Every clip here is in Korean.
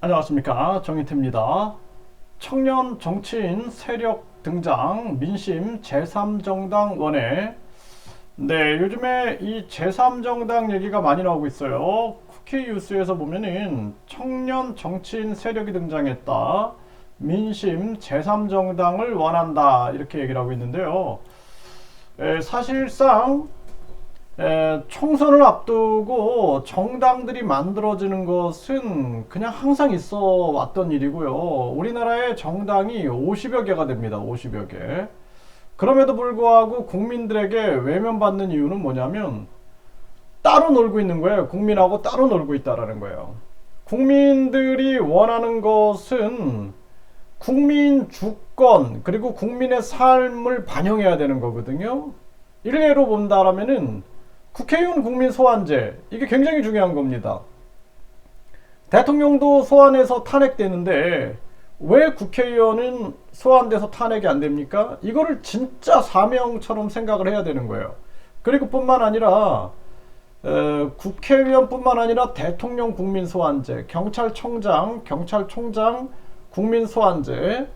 안녕하십니까, 정희태입니다. 청년 정치인 세력 등장, 민심 제3정당 원회. 네, 요즘에 이 제3정당 얘기가 많이 나오고 있어요. 국회 뉴스에서 보면은 청년 정치인 세력이 등장했다, 민심 제3정당을 원한다, 이렇게 얘기를 하고 있는데요. 사실상 총선을 앞두고 정당들이 만들어지는 것은 그냥 항상 있어 왔던 일이고요. 우리나라의 정당이 50여 개가 됩니다. 50여 개. 그럼에도 불구하고 국민들에게 외면받는 이유는 뭐냐면 따로 놀고 있는 거예요. 국민하고 따로 놀고 있다라는 거예요. 국민들이 원하는 것은 국민 주권 그리고 국민의 삶을 반영해야 되는 거거든요. 일례로 본다라면은 국회의원 국민 소환제, 이게 굉장히 중요한 겁니다. 대통령도 소환해서 탄핵되는데 왜 국회의원은 소환돼서 탄핵이 안 됩니까? 이거를 진짜 사명처럼 생각을 해야 되는 거예요. 그리고 뿐만 아니라 국회의원뿐만 아니라 대통령 국민 소환제, 경찰청장 국민 소환제,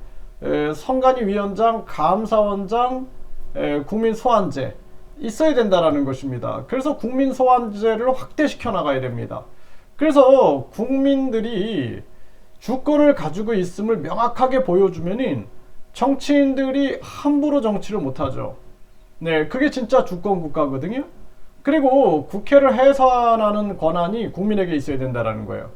선관위 위원장, 감사원장 국민 소환제 있어야 된다라는 것입니다. 그래서 국민 소환제를 확대시켜 나가야 됩니다. 그래서 국민들이 주권을 가지고 있음을 명확하게 보여주면은 정치인들이 함부로 정치를 못하죠. 네, 그게 진짜 주권 국가거든요. 그리고 국회를 해산하는 권한이 국민에게 있어야 된다라는 거예요.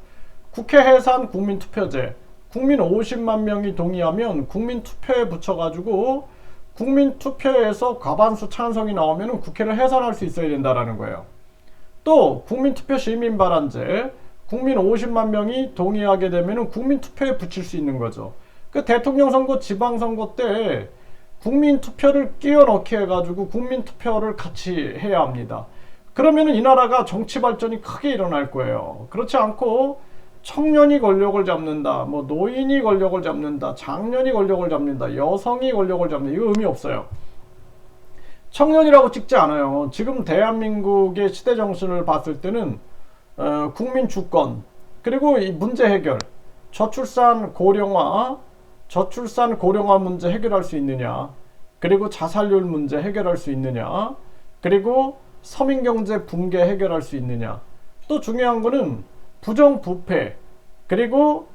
국회 해산 국민투표제, 국민 50만 명이 동의하면 국민투표에 붙여가지고 국민투표에서 과반수 찬성이 나오면 국회를 해산할 수 있어야 된다는 거예요. 또 국민투표 시민발안제, 국민 50만 명이 동의하게 되면 국민투표에 붙일 수 있는 거죠. 그 대통령 선거, 지방선거 때 국민투표를 끼워 넣게 해가지고 국민투표를 같이 해야 합니다. 그러면 이 나라가 정치 발전이 크게 일어날 거예요. 그렇지 않고 청년이 권력을 잡는다, 뭐 노인이 권력을 잡는다, 장년이 권력을 잡는다, 여성이 권력을 잡는다, 이거 의미 없어요. 청년이라고 찍지 않아요. 지금 대한민국의 시대 정신을 봤을 때는 국민 주권, 그리고 이 문제 해결, 저출산 고령화 문제 해결할 수 있느냐, 그리고 자살률 문제 해결할 수 있느냐, 그리고 서민경제 붕괴 해결할 수 있느냐, 또 중요한 거는 부정부패, 그리고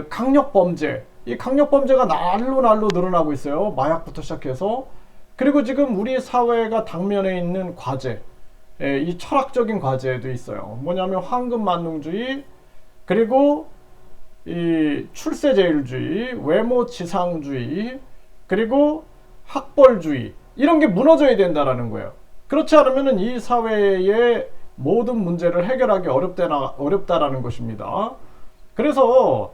강력범죄. 이 강력범죄가 날로 늘어나고 있어요. 마약부터 시작해서. 그리고 지금 우리 사회가 당면에 있는 과제, 이 철학적인 과제도 있어요. 뭐냐면 황금만능주의, 그리고 이 출세제일주의, 외모지상주의, 그리고 학벌주의, 이런 게 무너져야 된다라는 거예요. 그렇지 않으면 이 사회의 모든 문제를 해결하기 어렵다라는 것입니다. 그래서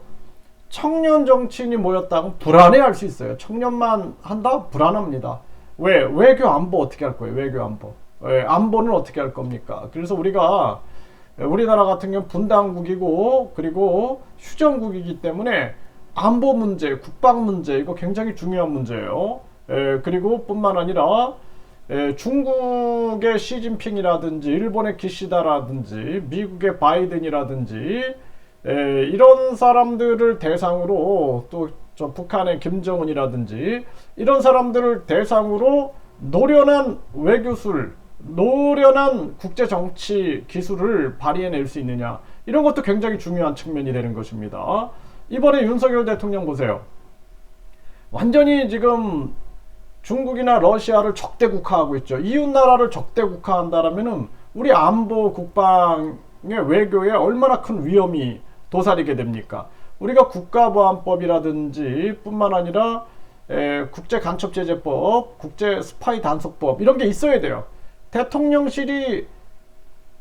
청년 정치인이 모였다고 불안해할 수 있어요. 청년만 한다? 불안합니다. 왜? 외교 안보 어떻게 할 거예요? 외교 안보. 안보는 어떻게 할 겁니까? 그래서 우리나라 같은 경우 분단국이고 그리고 휴전국이기 때문에 안보 문제, 국방 문제, 이거 굉장히 중요한 문제예요. 그리고 뿐만 아니라 중국의 시진핑이라든지 일본의 기시다라든지 미국의 바이든이라든지 이런 사람들을 대상으로, 또 저 북한의 김정은이라든지 이런 사람들을 대상으로 노련한 외교술, 노련한 국제정치 기술을 발휘해낼 수 있느냐, 이런 것도 굉장히 중요한 측면이 되는 것입니다. 이번에 윤석열 대통령 보세요. 완전히 지금 중국이나 러시아를 적대국화하고 있죠. 이웃나라를 적대국화한다라면은 우리 안보, 국방의 외교에 얼마나 큰 위험이 도사리게 됩니까? 우리가 국가보안법이라든지 뿐만 아니라 국제간첩제재법, 국제스파이 단속법, 이런 게 있어야 돼요. 대통령실이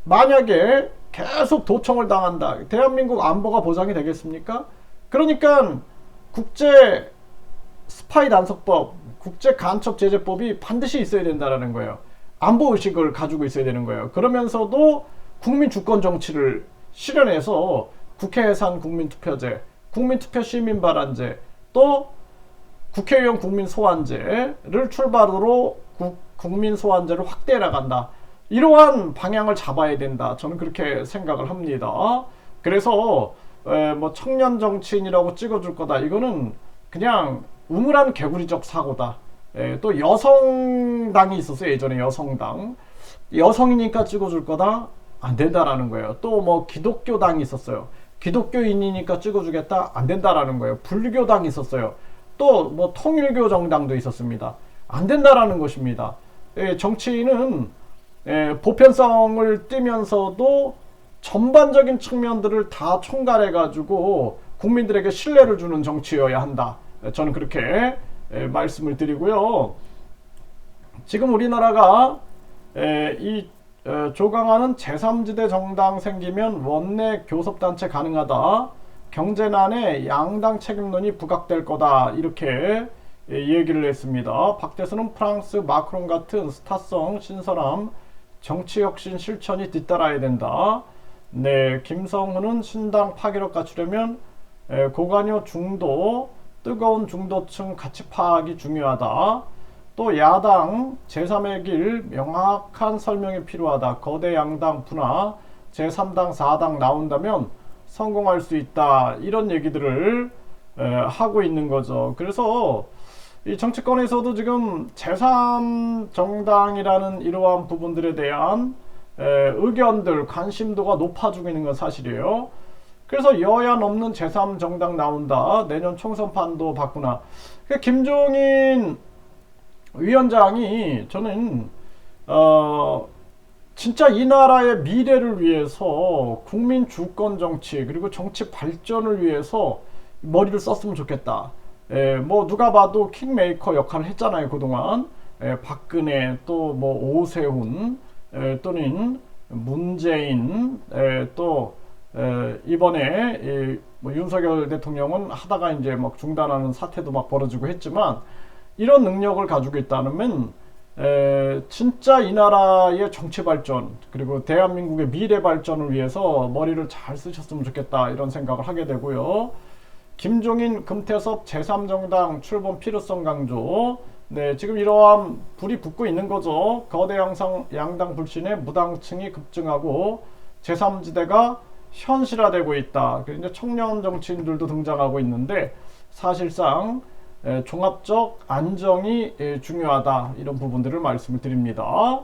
만약에 계속 도청을 당한다, 대한민국 안보가 보장이 되겠습니까? 그러니까 국제 스파이 단속법, 국제간첩제재법이 반드시 있어야 된다는 거예요. 안보의식을 가지고 있어야 되는 거예요. 그러면서도 국민 주권 정치를 실현해서 국회 해산 국민투표제, 국민투표 시민발안제, 또 국회의원 국민 소환제를 출발으로 국민 소환제를 확대해 나간다. 이러한 방향을 잡아야 된다. 저는 그렇게 생각을 합니다. 그래서 뭐 청년 정치인이라고 찍어줄 거다. 이거는 그냥 우물한 개구리적 사고다. 또 여성당이 있었어요. 예전에 여성당. 여성이니까 찍어줄 거다. 안 된다라는 거예요. 또 뭐 기독교당이 있었어요. 기독교인이니까 찍어주겠다. 안 된다라는 거예요. 불교당이 있었어요. 또 뭐 통일교 정당도 있었습니다. 안 된다라는 것입니다. 정치인은 보편성을 띠면서도 전반적인 측면들을 다 총괄해 가지고 국민들에게 신뢰를 주는 정치여야 한다. 저는 그렇게 말씀을 드리고요. 지금 우리나라가 이 조강하는 제3지대 정당 생기면 원내 교섭단체 가능하다. 경제난에 양당 책임론이 부각될 거다. 이렇게 얘기를 했습니다. 박대수는 프랑스 마크롱 같은 스타성 신선함 정치혁신 실천이 뒤따라야 된다. 네, 김성훈은 신당 파괴력 갖추려면 고관여 중도, 뜨거운 중도층 가치 파악이 중요하다. 또 야당 제3의 길 명확한 설명이 필요하다. 거대 양당 분화 제3당 4당 나온다면 성공할 수 있다. 이런 얘기들을 하고 있는 거죠. 그래서 이 정치권에서도 지금 제3정당이라는 이러한 부분들에 대한 의견들, 관심도가 높아지고 있는 건 사실이에요. 그래서 여야 넘는 제3정당 나온다. 내년 총선판도 바꾸나. 김종인 위원장이 저는 진짜 이 나라의 미래를 위해서 국민 주권 정치 그리고 정치 발전을 위해서 머리를 썼으면 좋겠다. 뭐 누가 봐도 킹메이커 역할을 했잖아요 그동안. 박근혜 또 뭐 오세훈 또는 문재인 또 이번에 뭐 윤석열 대통령은 하다가 이제 막 중단하는 사태도 막 벌어지고 했지만 이런 능력을 가지고 있다면 진짜 이 나라의 정치 발전 그리고 대한민국의 미래 발전을 위해서 머리를 잘 쓰셨으면 좋겠다 이런 생각을 하게 되고요. 김종인, 금태섭 제3정당 출범 필요성 강조. 네, 지금 이러한 불이 붙고 있는 거죠. 거대 양당 불신에 무당층이 급증하고 제3지대가 현실화되고 있다. 이제 청년 정치인들도 등장하고 있는데 사실상 종합적 안정이 중요하다. 이런 부분들을 말씀을 드립니다.